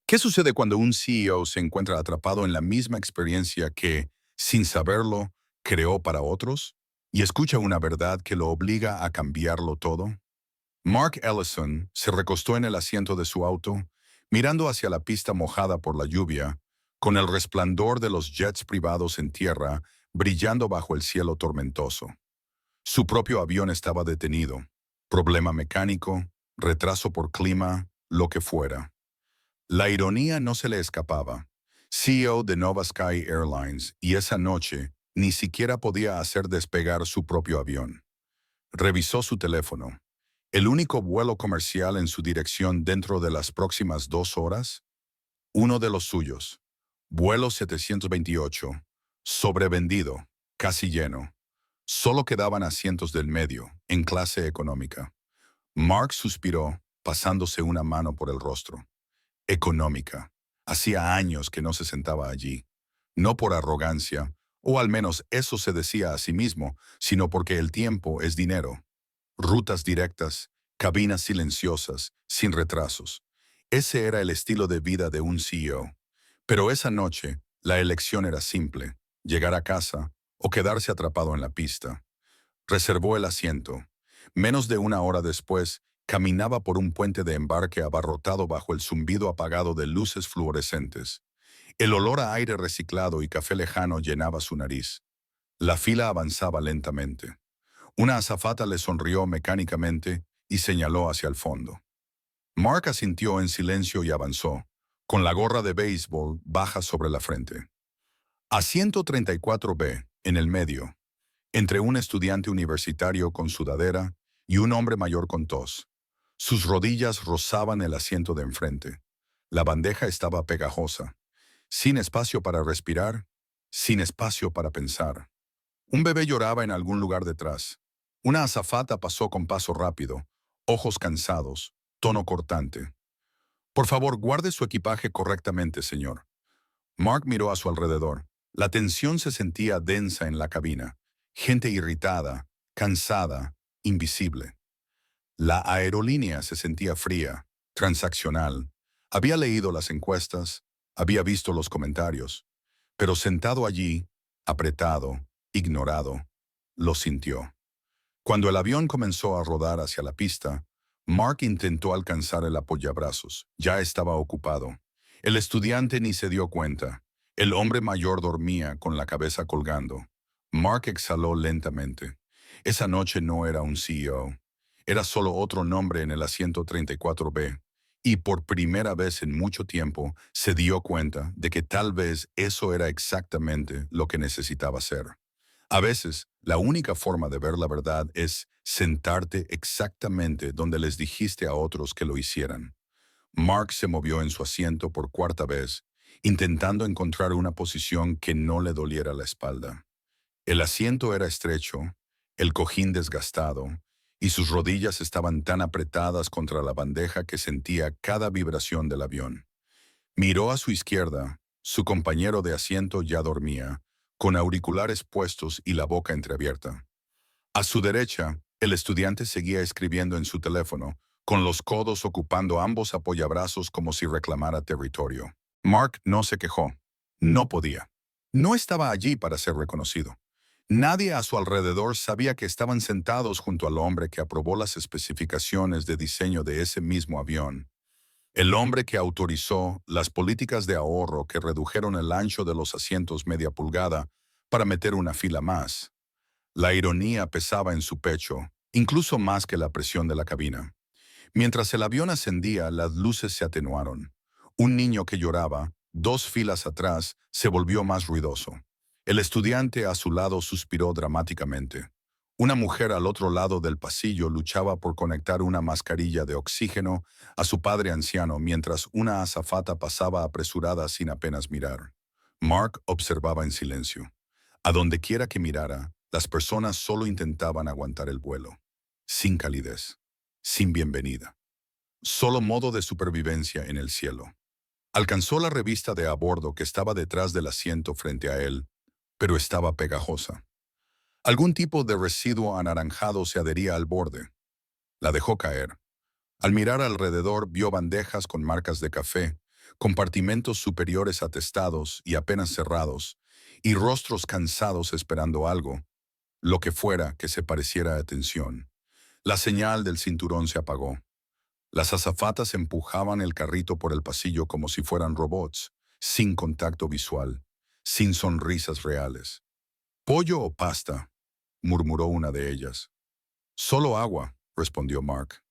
¿Qué sucede cuando un CEO se encuentra atrapado en la misma experiencia que, sin saberlo, creó para otros y escucha una verdad que lo obliga a cambiarlo todo? Mark Ellison se recostó en el asiento de su auto, mirando hacia la pista mojada por la lluvia, con el resplandor de los jets privados en tierra brillando bajo el cielo tormentoso. Su propio avión estaba detenido. Problema mecánico, retraso por clima, lo que fuera. La ironía no se le escapaba. CEO de Nova Sky Airlines, y esa noche ni siquiera podía hacer despegar su propio avión. Revisó su teléfono. ¿El único vuelo comercial en su dirección dentro de las próximas 2 horas? Uno de los suyos. Vuelo 728. Sobrevendido. Casi lleno. Solo quedaban asientos del medio, en clase económica. Mark suspiró, pasándose una mano por el rostro. Económica. Hacía años que no se sentaba allí. No por arrogancia, o al menos eso se decía a sí mismo, sino porque el tiempo es dinero. Rutas directas, cabinas silenciosas, sin retrasos. Ese era el estilo de vida de un CEO. Pero esa noche, la elección era simple: llegar a casa o quedarse atrapado en la pista. Reservó el asiento. Menos de una hora después, caminaba por un puente de embarque abarrotado bajo el zumbido apagado de luces fluorescentes. El olor a aire reciclado y café lejano llenaba su nariz. La fila avanzaba lentamente. Una azafata le sonrió mecánicamente y señaló hacia el fondo. Mark asintió en silencio y avanzó, con la gorra de béisbol baja sobre la frente. Asiento 34B, en el medio, entre un estudiante universitario con sudadera y un hombre mayor con tos. Sus rodillas rozaban el asiento de enfrente. La bandeja estaba pegajosa, sin espacio para respirar, sin espacio para pensar. Un bebé lloraba en algún lugar detrás. Una azafata pasó con paso rápido, ojos cansados, tono cortante. Por favor, guarde su equipaje correctamente, señor. Mark miró a su alrededor. La tensión se sentía densa en la cabina. Gente irritada, cansada, invisible. La aerolínea se sentía fría, transaccional. Había leído las encuestas, había visto los comentarios, pero sentado allí, apretado, ignorado, lo sintió. Cuando el avión comenzó a rodar hacia la pista, Mark intentó alcanzar el apoyabrazos. Ya estaba ocupado. El estudiante ni se dio cuenta. El hombre mayor dormía con la cabeza colgando. Mark exhaló lentamente. Esa noche no era un CEO. Era solo otro nombre en el asiento 34B. Y por primera vez en mucho tiempo se dio cuenta de que tal vez eso era exactamente lo que necesitaba hacer. A veces, la única forma de ver la verdad es sentarte exactamente donde les dijiste a otros que lo hicieran. Mark se movió en su asiento por cuarta vez, intentando encontrar una posición que no le doliera la espalda. El asiento era estrecho, el cojín desgastado, y sus rodillas estaban tan apretadas contra la bandeja que sentía cada vibración del avión. Miró a su izquierda. Su compañero de asiento ya dormía, con auriculares puestos y la boca entreabierta. A su derecha, el estudiante seguía escribiendo en su teléfono, con los codos ocupando ambos apoyabrazos como si reclamara territorio. Mark no se quejó. No podía. No estaba allí para ser reconocido. Nadie a su alrededor sabía que estaban sentados junto al hombre que aprobó las especificaciones de diseño de ese mismo avión. El hombre que autorizó las políticas de ahorro que redujeron el ancho de los asientos media pulgada para meter una fila más. La ironía pesaba en su pecho, incluso más que la presión de la cabina. Mientras el avión ascendía, las luces se atenuaron. Un niño que lloraba, 2 filas atrás, se volvió más ruidoso. El estudiante a su lado suspiró dramáticamente. Una mujer al otro lado del pasillo luchaba por conectar una mascarilla de oxígeno a su padre anciano mientras una azafata pasaba apresurada sin apenas mirar. Mark observaba en silencio. A donde quiera que mirara, las personas solo intentaban aguantar el vuelo. Sin calidez. Sin bienvenida. Solo modo de supervivencia en el cielo. Alcanzó la revista de a bordo que estaba detrás del asiento frente a él, pero estaba pegajosa. Algún tipo de residuo anaranjado se adhería al borde. La dejó caer. Al mirar alrededor vio bandejas con marcas de café, compartimentos superiores atestados y apenas cerrados, y rostros cansados esperando algo, lo que fuera que se pareciera a atención. La señal del cinturón se apagó. Las azafatas empujaban el carrito por el pasillo como si fueran robots, sin contacto visual, sin sonrisas reales. «¿Pollo o pasta?», murmuró una de ellas. «Solo agua», respondió Mark.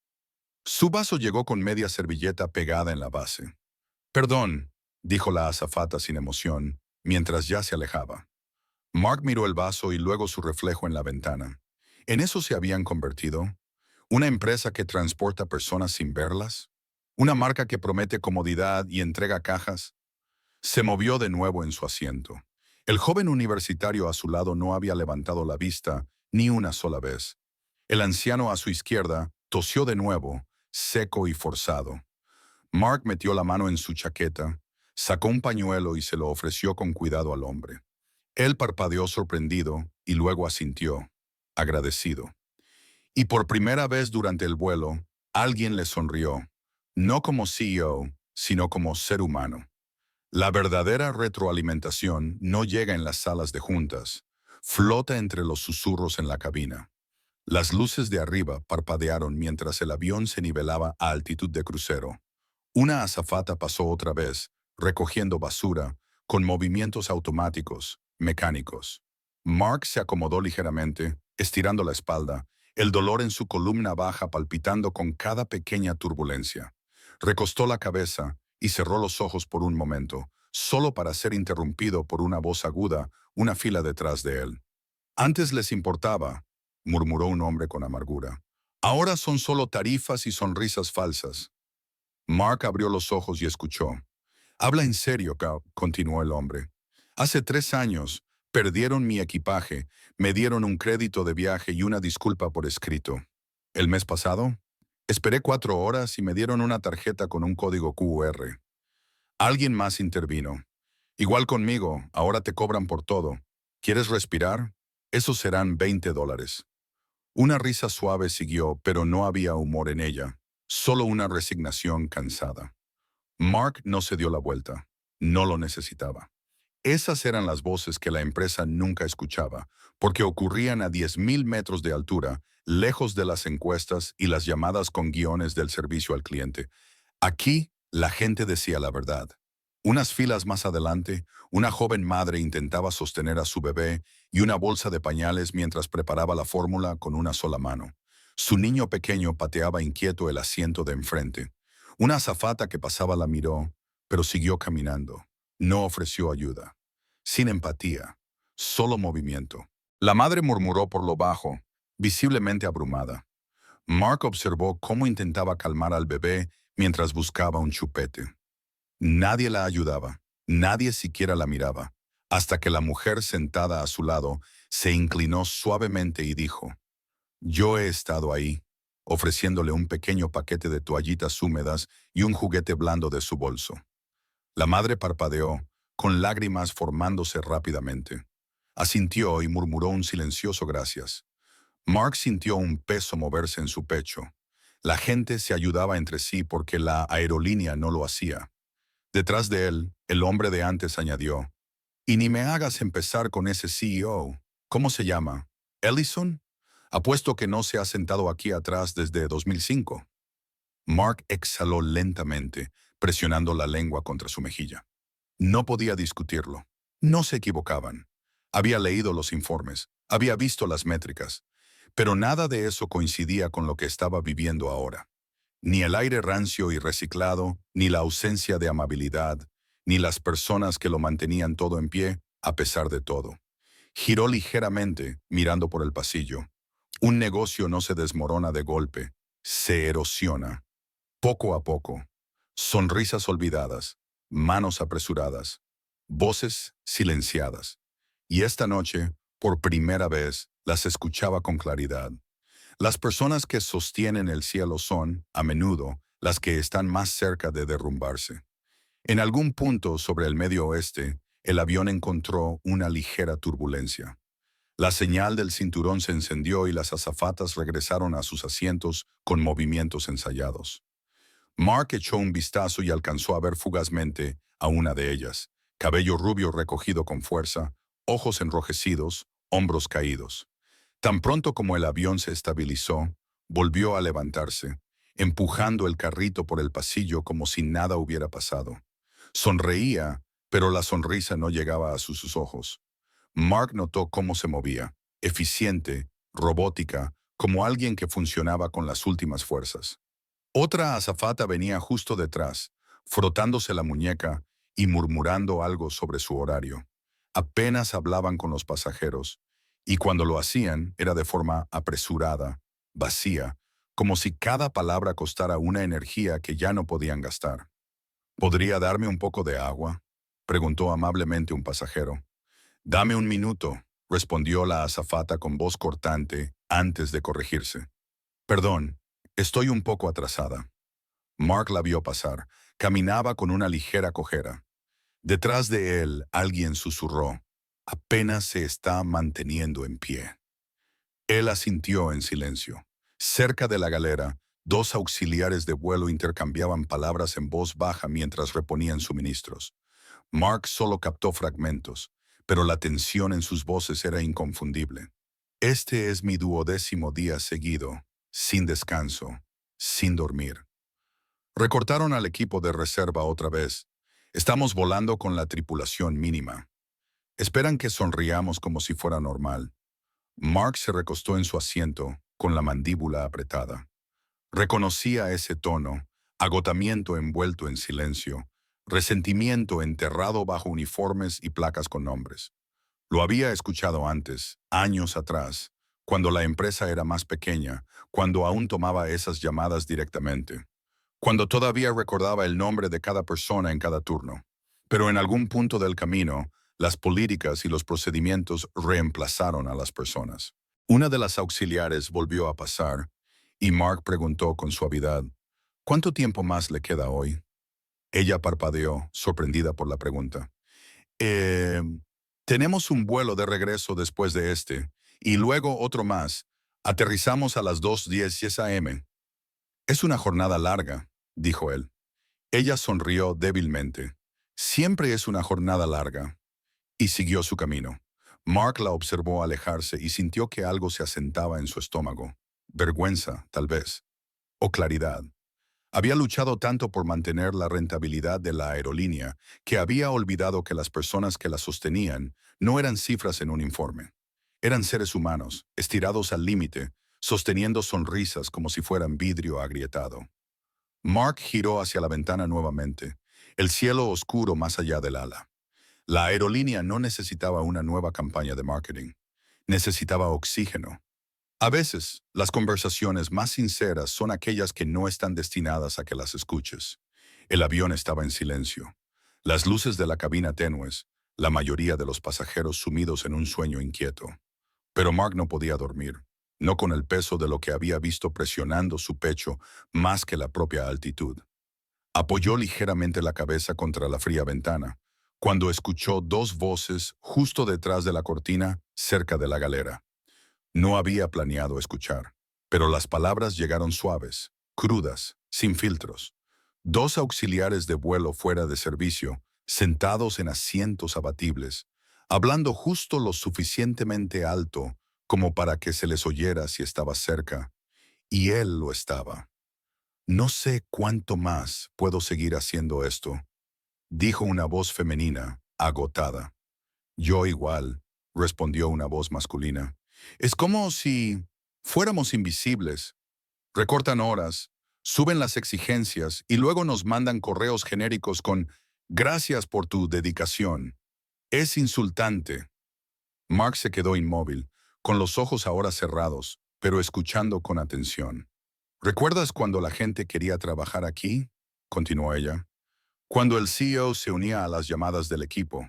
Su vaso llegó con media servilleta pegada en la base. «Perdón», dijo la azafata sin emoción, mientras ya se alejaba. Mark miró el vaso y luego su reflejo en la ventana. ¿En eso se habían convertido? ¿Una empresa que transporta personas sin verlas? ¿Una marca que promete comodidad y entrega cajas? Se movió de nuevo en su asiento. El joven universitario a su lado no había levantado la vista ni una sola vez. El anciano a su izquierda tosió de nuevo, seco y forzado. Mark metió la mano en su chaqueta, sacó un pañuelo y se lo ofreció con cuidado al hombre. Él parpadeó sorprendido y luego asintió, agradecido. Y por primera vez durante el vuelo, alguien le sonrió, no como CEO, sino como ser humano. La verdadera retroalimentación no llega en las salas de juntas, flota entre los susurros en la cabina. Las luces de arriba parpadearon mientras el avión se nivelaba a altitud de crucero. Una azafata pasó otra vez, recogiendo basura, con movimientos automáticos, mecánicos. Mark se acomodó ligeramente, estirando la espalda, el dolor en su columna baja palpitando con cada pequeña turbulencia. Recostó la cabeza y cerró los ojos por un momento, solo para ser interrumpido por una voz aguda, una fila detrás de él. «Antes les importaba», murmuró un hombre con amargura. «Ahora son solo tarifas y sonrisas falsas». Mark abrió los ojos y escuchó. «Habla en serio», continuó el hombre. «Hace 3 años, perdieron mi equipaje, me dieron un crédito de viaje y una disculpa por escrito. El mes pasado, esperé 4 horas y me dieron una tarjeta con un código QR. Alguien más intervino. Igual conmigo, ahora te cobran por todo. ¿Quieres respirar? Esos serán $20. Una risa suave siguió, pero no había humor en ella, solo una resignación cansada. Mark no se dio la vuelta. No lo necesitaba. Esas eran las voces que la empresa nunca escuchaba, porque ocurrían a 10.000 metros de altura, lejos de las encuestas y las llamadas con guiones del servicio al cliente. Aquí, la gente decía la verdad. Unas filas más adelante, una joven madre intentaba sostener a su bebé y una bolsa de pañales mientras preparaba la fórmula con una sola mano. Su niño pequeño pateaba inquieto el asiento de enfrente. Una azafata que pasaba la miró, pero siguió caminando. No ofreció ayuda. Sin empatía, solo movimiento. La madre murmuró por lo bajo, visiblemente abrumada. Mark observó cómo intentaba calmar al bebé mientras buscaba un chupete. Nadie la ayudaba, nadie siquiera la miraba, hasta que la mujer sentada a su lado se inclinó suavemente y dijo, «Yo he estado ahí», ofreciéndole un pequeño paquete de toallitas húmedas y un juguete blando de su bolso. La madre parpadeó, con lágrimas formándose rápidamente. Asintió y murmuró un silencioso gracias. Mark sintió un peso moverse en su pecho. La gente se ayudaba entre sí porque la aerolínea no lo hacía. Detrás de él, el hombre de antes añadió, «Y ni me hagas empezar con ese CEO. ¿Cómo se llama? ¿Ellison? Apuesto que no se ha sentado aquí atrás desde 2005». Mark exhaló lentamente, presionando la lengua contra su mejilla. No podía discutirlo. No se equivocaban. Había leído los informes, había visto las métricas, pero nada de eso coincidía con lo que estaba viviendo ahora. Ni el aire rancio y reciclado, ni la ausencia de amabilidad, ni las personas que lo mantenían todo en pie, a pesar de todo. Giró ligeramente, mirando por el pasillo. Un negocio no se desmorona de golpe, se erosiona. Poco a poco. Sonrisas olvidadas, manos apresuradas, voces silenciadas. Y esta noche, por primera vez, las escuchaba con claridad. Las personas que sostienen el cielo son, a menudo, las que están más cerca de derrumbarse. En algún punto sobre el Medio Oeste, el avión encontró una ligera turbulencia. La señal del cinturón se encendió y las azafatas regresaron a sus asientos con movimientos ensayados. Mark echó un vistazo y alcanzó a ver fugazmente a una de ellas, cabello rubio recogido con fuerza, ojos enrojecidos, hombros caídos. Tan pronto como el avión se estabilizó, volvió a levantarse, empujando el carrito por el pasillo como si nada hubiera pasado. Sonreía, pero la sonrisa no llegaba a sus ojos. Mark notó cómo se movía, eficiente, robótica, como alguien que funcionaba con las últimas fuerzas. Otra azafata venía justo detrás, frotándose la muñeca y murmurando algo sobre su horario. Apenas hablaban con los pasajeros, y cuando lo hacían era de forma apresurada, vacía, como si cada palabra costara una energía que ya no podían gastar. ¿Podría darme un poco de agua?, preguntó amablemente un pasajero. Dame un minuto, respondió la azafata con voz cortante antes de corregirse. Perdón, estoy un poco atrasada. Mark la vio pasar. Caminaba con una ligera cojera. Detrás de él, alguien susurró. Apenas se está manteniendo en pie. Él asintió en silencio. Cerca de la galera, dos auxiliares de vuelo intercambiaban palabras en voz baja mientras reponían suministros. Mark solo captó fragmentos, pero la tensión en sus voces era inconfundible. Este es mi 12º día seguido, sin descanso, sin dormir. Recortaron al equipo de reserva otra vez. Estamos volando con la tripulación mínima. Esperan que sonriamos como si fuera normal. Mark se recostó en su asiento, con la mandíbula apretada. Reconocía ese tono, agotamiento envuelto en silencio, resentimiento enterrado bajo uniformes y placas con nombres. Lo había escuchado antes, años atrás, cuando la empresa era más pequeña, cuando aún tomaba esas llamadas directamente, cuando todavía recordaba el nombre de cada persona en cada turno. Pero en algún punto del camino, las políticas y los procedimientos reemplazaron a las personas. Una de las auxiliares volvió a pasar, y Mark preguntó con suavidad, ¿cuánto tiempo más le queda hoy? Ella parpadeó, sorprendida por la pregunta. Eh, tenemos un vuelo de regreso después de este, y luego otro más. Aterrizamos a las 2:10 am. Es una jornada larga, dijo él. Ella sonrió débilmente. Siempre es una jornada larga. Y siguió su camino. Mark la observó alejarse y sintió que algo se asentaba en su estómago. Vergüenza, tal vez. O claridad. Había luchado tanto por mantener la rentabilidad de la aerolínea que había olvidado que las personas que la sostenían no eran cifras en un informe. Eran seres humanos, estirados al límite, sosteniendo sonrisas como si fueran vidrio agrietado. Mark giró hacia la ventana nuevamente, el cielo oscuro más allá del ala. La aerolínea no necesitaba una nueva campaña de marketing. Necesitaba oxígeno. A veces, las conversaciones más sinceras son aquellas que no están destinadas a que las escuches. El avión estaba en silencio. Las luces de la cabina tenues, la mayoría de los pasajeros sumidos en un sueño inquieto. Pero Mark no podía dormir, no con el peso de lo que había visto presionando su pecho más que la propia altitud. Apoyó ligeramente la cabeza contra la fría ventana, cuando escuchó dos voces justo detrás de la cortina, cerca de la galera. No había planeado escuchar, pero las palabras llegaron suaves, crudas, sin filtros. Dos auxiliares de vuelo fuera de servicio, sentados en asientos abatibles, hablando justo lo suficientemente alto como para que se les oyera si estaba cerca, y él lo estaba. No sé cuánto más puedo seguir haciendo esto, dijo una voz femenina, agotada. Yo igual, respondió una voz masculina. Es como si fuéramos invisibles. Recortan horas, suben las exigencias y luego nos mandan correos genéricos con «Gracias por tu dedicación». Es insultante. Mark se quedó inmóvil, con los ojos ahora cerrados, pero escuchando con atención. ¿Recuerdas cuando la gente quería trabajar aquí?, continuó ella. Cuando el CEO se unía a las llamadas del equipo.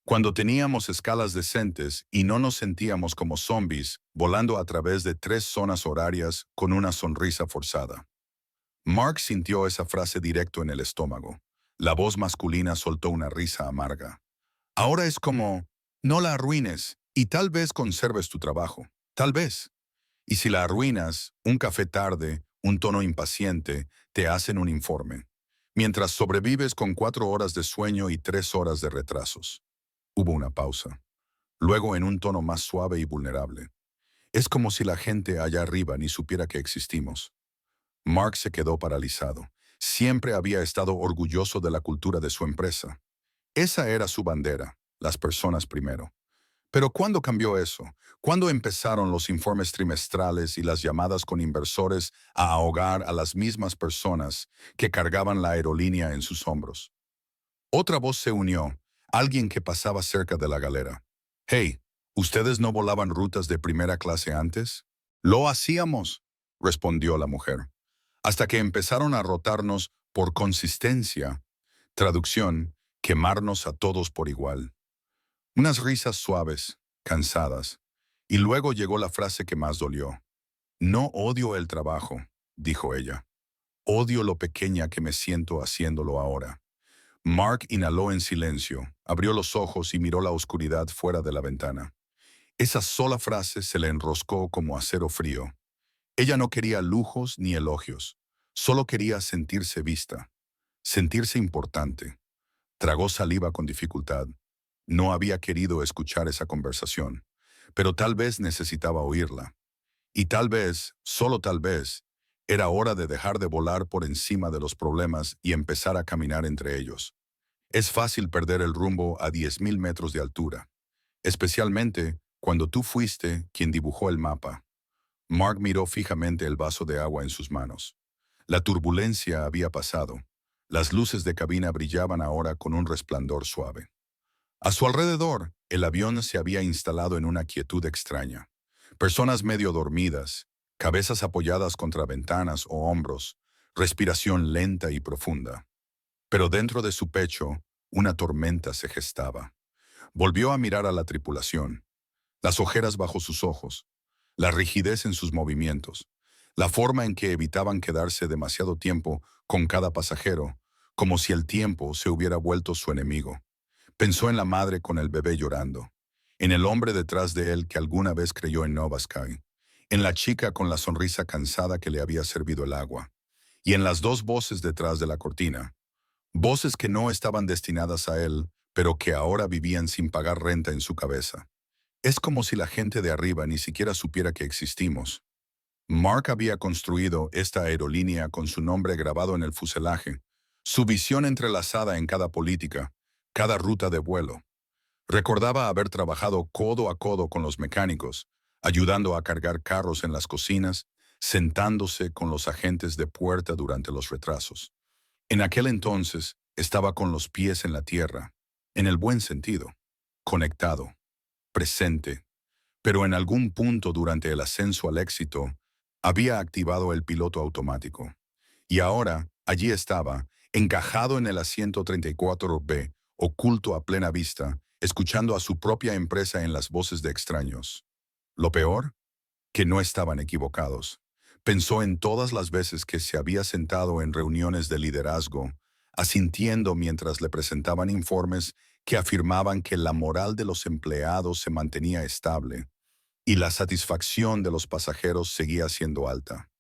Cuando teníamos escalas decentes y no nos sentíamos como zombies volando a través de 3 zonas horarias con una sonrisa forzada. Mark sintió esa frase directo en el estómago. La voz masculina soltó una risa amarga. Ahora es como, no la arruines y tal vez conserves tu trabajo. Tal vez. Y si la arruinas, un café tarde, un tono impaciente, te hacen un informe, mientras sobrevives con 4 horas de sueño y 3 horas de retrasos. Hubo una pausa. Luego, en un tono más suave y vulnerable. Es como si la gente allá arriba ni supiera que existimos. Mark se quedó paralizado. Siempre había estado orgulloso de la cultura de su empresa. Esa era su bandera, las personas primero. Pero ¿cuándo cambió eso? ¿Cuándo empezaron los informes trimestrales y las llamadas con inversores a ahogar a las mismas personas que cargaban la aerolínea en sus hombros? Otra voz se unió, alguien que pasaba cerca de la galera. «Hey, ¿ustedes no volaban rutas de primera clase antes?» «Lo hacíamos», respondió la mujer, «hasta que empezaron a rotarnos por consistencia». Traducción, quemarnos a todos por igual. Unas risas suaves, cansadas. Y luego llegó la frase que más dolió. «No odio el trabajo», dijo ella. «Odio lo pequeña que me siento haciéndolo ahora». Mark inhaló en silencio, abrió los ojos y miró la oscuridad fuera de la ventana. Esa sola frase se le enroscó como acero frío. Ella no quería lujos ni elogios, solo quería sentirse vista, sentirse importante. Tragó saliva con dificultad. No había querido escuchar esa conversación, pero tal vez necesitaba oírla. Y tal vez, solo tal vez, era hora de dejar de volar por encima de los problemas y empezar a caminar entre ellos. Es fácil perder el rumbo a 10.000 metros de altura, especialmente cuando tú fuiste quien dibujó el mapa. Mark miró fijamente el vaso de agua en sus manos. La turbulencia había pasado. Las luces de cabina brillaban ahora con un resplandor suave. A su alrededor, el avión se había instalado en una quietud extraña. Personas medio dormidas, cabezas apoyadas contra ventanas o hombros, respiración lenta y profunda. Pero dentro de su pecho, una tormenta se gestaba. Volvió a mirar a la tripulación, las ojeras bajo sus ojos, la rigidez en sus movimientos, la forma en que evitaban quedarse demasiado tiempo con cada pasajero, como si el tiempo se hubiera vuelto su enemigo. Pensó en la madre con el bebé llorando, en el hombre detrás de él que alguna vez creyó en Nova Sky, en la chica con la sonrisa cansada que le había servido el agua, y en las dos voces detrás de la cortina. Voces que no estaban destinadas a él, pero que ahora vivían sin pagar renta en su cabeza. Es como si la gente de arriba ni siquiera supiera que existimos. Mark había construido esta aerolínea con su nombre grabado en el fuselaje, su visión entrelazada en cada política, cada ruta de vuelo. Recordaba haber trabajado codo a codo con los mecánicos, ayudando a cargar carros en las cocinas, sentándose con los agentes de puerta durante los retrasos. En aquel entonces estaba con los pies en la tierra, en el buen sentido, conectado, presente, pero en algún punto durante el ascenso al éxito, había activado el piloto automático. Y ahora, allí estaba, encajado en el asiento 34B, oculto a plena vista, escuchando a su propia empresa en las voces de extraños. Lo peor, que no estaban equivocados. Pensó en todas las veces que se había sentado en reuniones de liderazgo, asintiendo mientras le presentaban informes que afirmaban que la moral de los empleados se mantenía estable y la satisfacción de los pasajeros seguía siendo alta.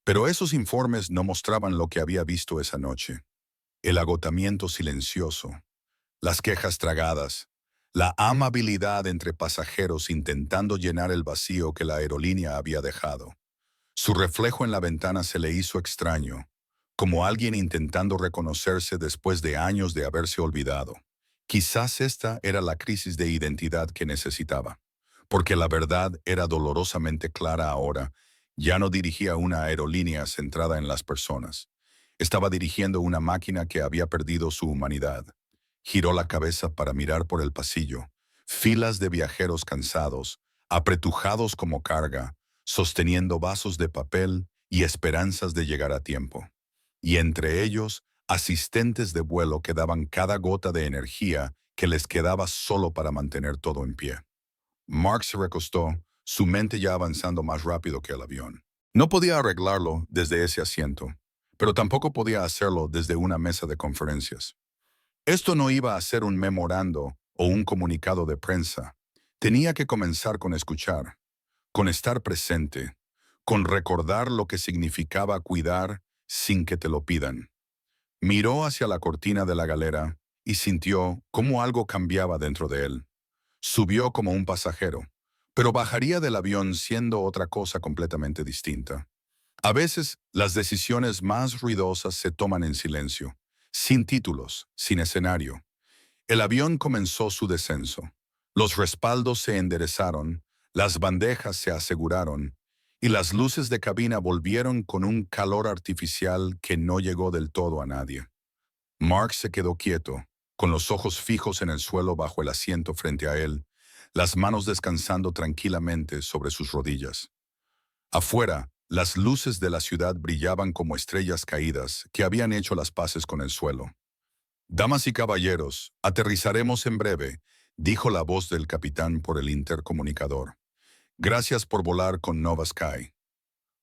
Pero esos informes no mostraban lo que había visto esa noche. El agotamiento silencioso, las quejas tragadas, la amabilidad entre pasajeros intentando llenar el vacío que la aerolínea había dejado. Su reflejo en la ventana se le hizo extraño, como alguien intentando reconocerse después de años de haberse olvidado. Quizás esta era la crisis de identidad que necesitaba, porque la verdad era dolorosamente clara ahora. Ya no dirigía una aerolínea centrada en las personas. Estaba dirigiendo una máquina que había perdido su humanidad. Giró la cabeza para mirar por el pasillo. Filas de viajeros cansados, apretujados como carga, sosteniendo vasos de papel y esperanzas de llegar a tiempo. Y entre ellos, asistentes de vuelo que daban cada gota de energía que les quedaba solo para mantener todo en pie. Mark se recostó, su mente ya avanzando más rápido que el avión. No podía arreglarlo desde ese asiento, pero tampoco podía hacerlo desde una mesa de conferencias. Esto no iba a ser un memorando o un comunicado de prensa. Tenía que comenzar con escuchar, con estar presente, con recordar lo que significaba cuidar sin que te lo pidan. Miró hacia la cortina de la galera y sintió cómo algo cambiaba dentro de él. Subió como un pasajero, pero bajaría del avión siendo otra cosa completamente distinta. A veces, las decisiones más ruidosas se toman en silencio, sin títulos, sin escenario. El avión comenzó su descenso. Los respaldos se enderezaron, las bandejas se aseguraron, y las luces de cabina volvieron con un calor artificial que no llegó del todo a nadie. Mark se quedó quieto, con los ojos fijos en el suelo bajo el asiento frente a él, las manos descansando tranquilamente sobre sus rodillas. Afuera, las luces de la ciudad brillaban como estrellas caídas que habían hecho las paces con el suelo. «Damas y caballeros, aterrizaremos en breve», dijo la voz del capitán por el intercomunicador. «Gracias por volar con Nova Sky».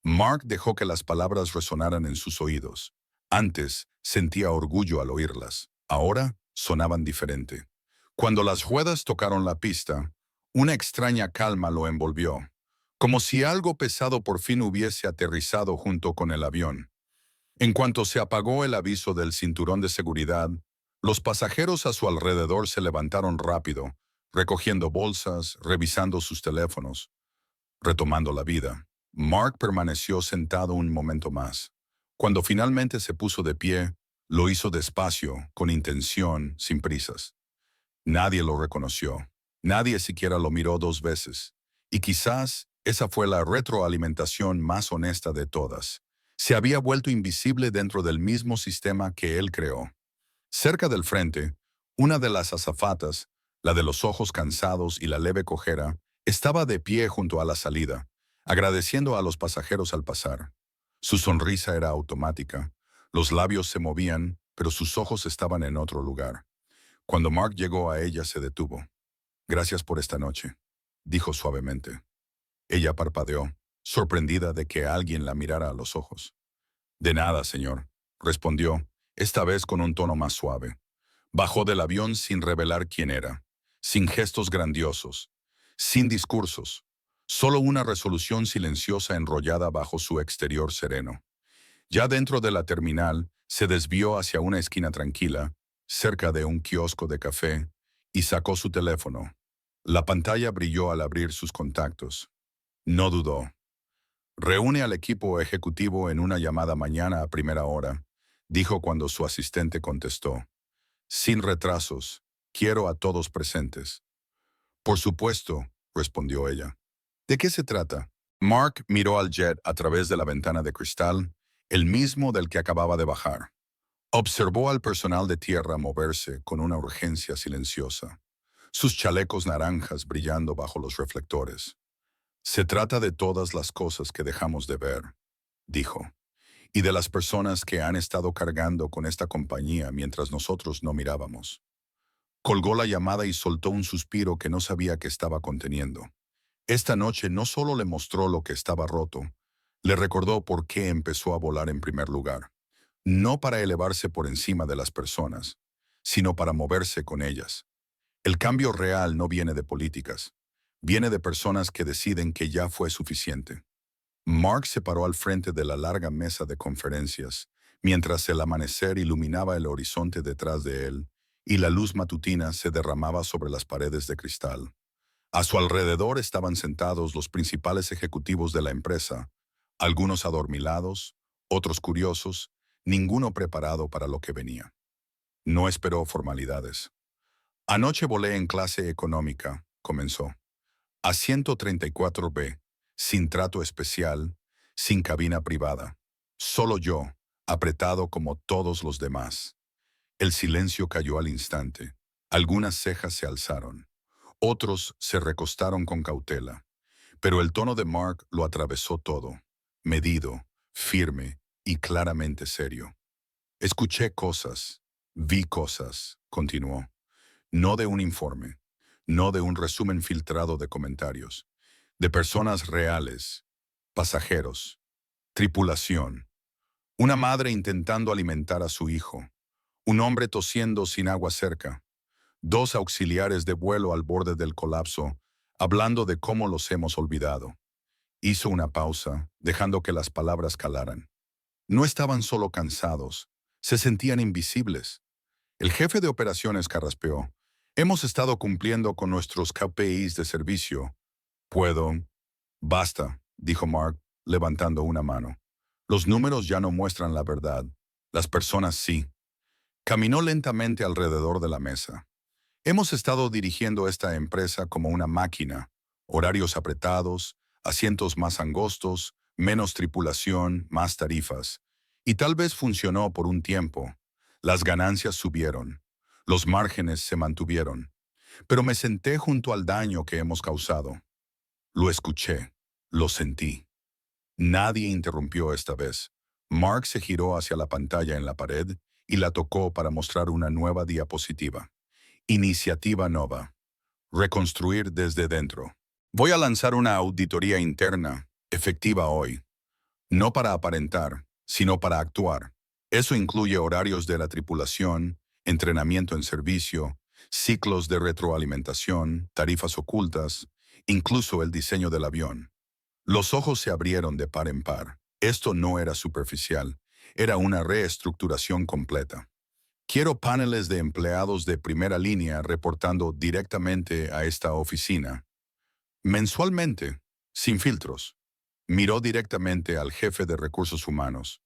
Mark dejó que las palabras resonaran en sus oídos. Antes sentía orgullo al oírlas. Ahora sonaban diferente. Cuando las ruedas tocaron la pista, una extraña calma lo envolvió, como si algo pesado por fin hubiese aterrizado junto con el avión. En cuanto se apagó el aviso del cinturón de seguridad, los pasajeros a su alrededor se levantaron rápido, recogiendo bolsas, revisando sus teléfonos, retomando la vida. Mark permaneció sentado un momento más. Cuando finalmente se puso de pie, lo hizo despacio, con intención, sin prisas. Nadie lo reconoció. Nadie siquiera lo miró 2 veces. Y quizás esa fue la retroalimentación más honesta de todas. Se había vuelto invisible dentro del mismo sistema que él creó. Cerca del frente, una de las azafatas, la de los ojos cansados y la leve cojera, estaba de pie junto a la salida, agradeciendo a los pasajeros al pasar. Su sonrisa era automática. Los labios se movían, pero sus ojos estaban en otro lugar. Cuando Mark llegó a ella, se detuvo. «Gracias por esta noche», dijo suavemente. Ella parpadeó, sorprendida de que alguien la mirara a los ojos. «De nada, señor», respondió, esta vez con un tono más suave. Bajó del avión sin revelar quién era, sin gestos grandiosos, sin discursos, solo una resolución silenciosa enrollada bajo su exterior sereno. Ya dentro de la terminal, se desvió hacia una esquina tranquila, cerca de un kiosco de café, y sacó su teléfono. La pantalla brilló al abrir sus contactos. No dudó. «Reúne al equipo ejecutivo en una llamada mañana a primera hora», dijo cuando su asistente contestó. «Sin retrasos, quiero a todos presentes». «Por supuesto», respondió ella. «¿De qué se trata?» Mark miró al jet a través de la ventana de cristal, el mismo del que acababa de bajar. Observó al personal de tierra moverse con una urgencia silenciosa, sus chalecos naranjas brillando bajo los reflectores. «Se trata de todas las cosas que dejamos de ver», dijo, «y de las personas que han estado cargando con esta compañía mientras nosotros no mirábamos». Colgó la llamada y soltó un suspiro que no sabía que estaba conteniendo. Esta noche no solo le mostró lo que estaba roto, le recordó por qué empezó a volar en primer lugar. No para elevarse por encima de las personas, sino para moverse con ellas. El cambio real no viene de políticas, viene de personas que deciden que ya fue suficiente. Mark se paró al frente de la larga mesa de conferencias, mientras el amanecer iluminaba el horizonte detrás de él y la luz matutina se derramaba sobre las paredes de cristal. A su alrededor estaban sentados los principales ejecutivos de la empresa, algunos adormilados, otros curiosos, ninguno preparado para lo que venía. No esperó formalidades. «Anoche volé en clase económica», comenzó. «A 134B, sin trato especial, sin cabina privada. Solo yo, apretado como todos los demás». El silencio cayó al instante. Algunas cejas se alzaron. Otros se recostaron con cautela. Pero el tono de Mark lo atravesó todo, medido, firme y claramente serio. «Escuché cosas, vi cosas», continuó. «No de un informe, no de un resumen filtrado de comentarios, de personas reales, pasajeros, tripulación. Una madre intentando alimentar a su hijo, un hombre tosiendo sin agua cerca, 2 auxiliares de vuelo al borde del colapso, hablando de cómo los hemos olvidado. Hizo una pausa, dejando que las palabras calaran. No estaban solo cansados, se sentían invisibles. El jefe de operaciones carraspeó. Hemos estado cumpliendo con nuestros KPIs de servicio. Puedo. Basta, dijo Mark, levantando una mano. Los números ya no muestran la verdad. Las personas sí. Caminó lentamente alrededor de la mesa. Hemos estado dirigiendo esta empresa como una máquina. Horarios apretados, asientos más angostos, menos tripulación, más tarifas. Y tal vez funcionó por un tiempo. Las ganancias subieron. Los márgenes se mantuvieron. Pero me senté junto al daño que hemos causado. Lo escuché. Lo sentí. Nadie interrumpió esta vez. Mark se giró hacia la pantalla en la pared y la tocó para mostrar una nueva diapositiva. Iniciativa Nova. Reconstruir desde dentro. Voy a lanzar una auditoría interna, efectiva hoy. No para aparentar, sino para actuar. Eso incluye horarios de la tripulación, entrenamiento en servicio, ciclos de retroalimentación, tarifas ocultas, incluso el diseño del avión. Los ojos se abrieron de par en par. Esto no era superficial, era una reestructuración completa. Quiero paneles de empleados de primera línea reportando directamente a esta oficina. Mensualmente, sin filtros. Miró directamente al jefe de recursos humanos.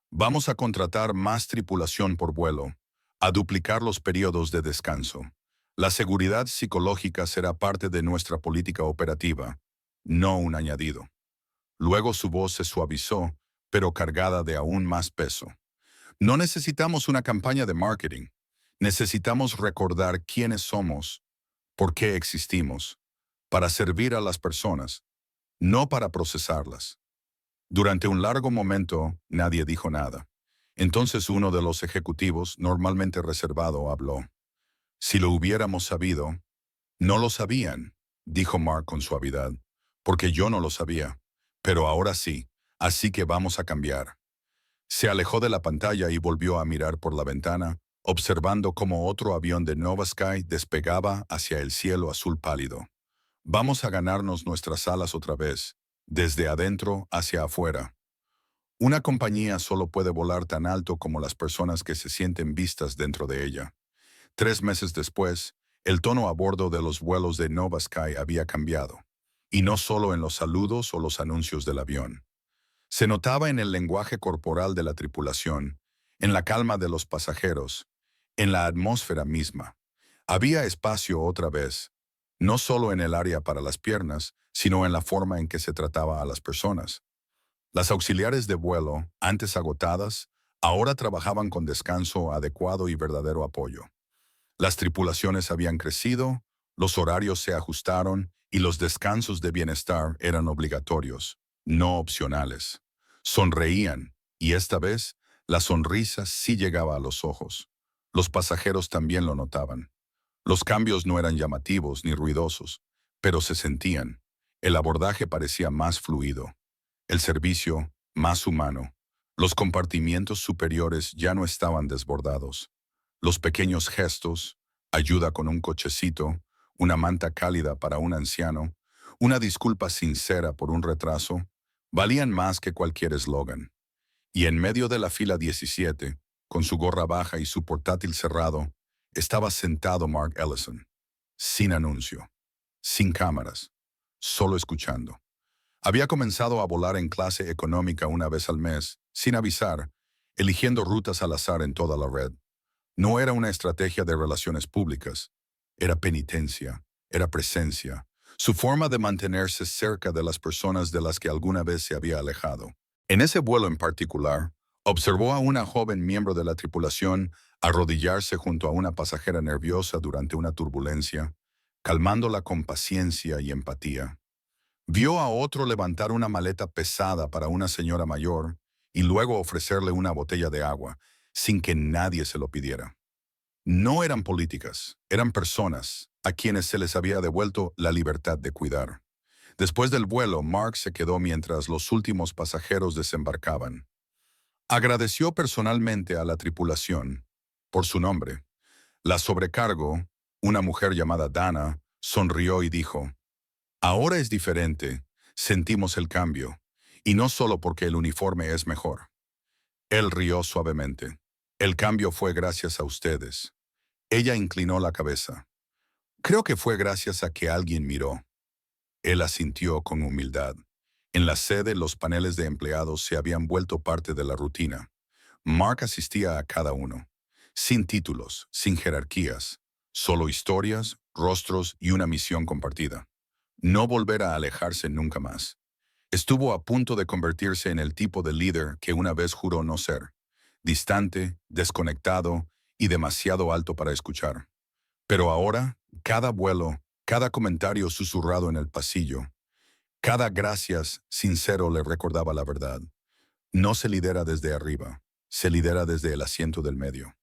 Vamos a contratar más tripulación por vuelo, a duplicar los periodos de descanso. La seguridad psicológica será parte de nuestra política operativa, no un añadido. Luego su voz se suavizó, pero cargada de aún más peso. No necesitamos una campaña de marketing. Necesitamos recordar quiénes somos, por qué existimos, para servir a las personas, no para procesarlas. Durante un largo momento, nadie dijo nada. Entonces uno de los ejecutivos, normalmente reservado, habló. Si lo hubiéramos sabido. No lo sabían, dijo Mark con suavidad, porque yo no lo sabía. Pero ahora sí, así que vamos a cambiar. Se alejó de la pantalla y volvió a mirar por la ventana, observando cómo otro avión de Nova Sky despegaba hacia el cielo azul pálido. Vamos a ganarnos nuestras alas otra vez, desde adentro hacia afuera. Una compañía solo puede volar tan alto como las personas que se sienten vistas dentro de ella. 3 meses después, el tono a bordo de los vuelos de Nova Sky había cambiado, y no solo en los saludos o los anuncios del avión. Se notaba en el lenguaje corporal de la tripulación, en la calma de los pasajeros, en la atmósfera misma. Había espacio otra vez, no solo en el área para las piernas, sino en la forma en que se trataba a las personas. Las auxiliares de vuelo, antes agotadas, ahora trabajaban con descanso adecuado y verdadero apoyo. Las tripulaciones habían crecido, los horarios se ajustaron y los descansos de bienestar eran obligatorios, no opcionales. Sonreían, y esta vez la sonrisa sí llegaba a los ojos. Los pasajeros también lo notaban. Los cambios no eran llamativos ni ruidosos, pero se sentían. El abordaje parecía más fluido. El servicio, más humano. Los compartimientos superiores ya no estaban desbordados. Los pequeños gestos, ayuda con un cochecito, una manta cálida para un anciano, una disculpa sincera por un retraso, valían más que cualquier eslogan. Y en medio de la fila 17, con su gorra baja y su portátil cerrado, estaba sentado Mark Ellison, sin anuncio, sin cámaras, solo escuchando. Había comenzado a volar en clase económica una vez al mes, sin avisar, eligiendo rutas al azar en toda la red. No era una estrategia de relaciones públicas, era penitencia, era presencia, su forma de mantenerse cerca de las personas de las que alguna vez se había alejado. En ese vuelo en particular, observó a una joven miembro de la tripulación arrodillarse junto a una pasajera nerviosa durante una turbulencia, calmándola con paciencia y empatía. Vio a otro levantar una maleta pesada para una señora mayor y luego ofrecerle una botella de agua, sin que nadie se lo pidiera. No eran políticas, eran personas a quienes se les había devuelto la libertad de cuidar. Después del vuelo, Mark se quedó mientras los últimos pasajeros desembarcaban. Agradeció personalmente a la tripulación por su nombre. La sobrecargo, una mujer llamada Dana, sonrió y dijo, «Ahora es diferente. Sentimos el cambio, y no solo porque el uniforme es mejor. Él rió suavemente. El cambio fue gracias a ustedes. Ella inclinó la cabeza. Creo que fue gracias a que alguien miró. Él asintió con humildad. En la sede, los paneles de empleados se habían vuelto parte de la rutina. Mark asistía a cada uno, sin títulos, sin jerarquías, solo historias, rostros y una misión compartida. No volver a alejarse nunca más. Estuvo a punto de convertirse en el tipo de líder que una vez juró no ser, distante, desconectado y demasiado alto para escuchar. Pero ahora, cada vuelo, cada comentario susurrado en el pasillo, cada gracias sincero le recordaba la verdad. No se lidera desde arriba, se lidera desde el asiento del medio.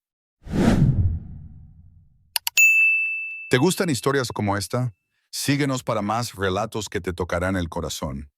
¿Te gustan historias como esta? Síguenos para más relatos que te tocarán el corazón.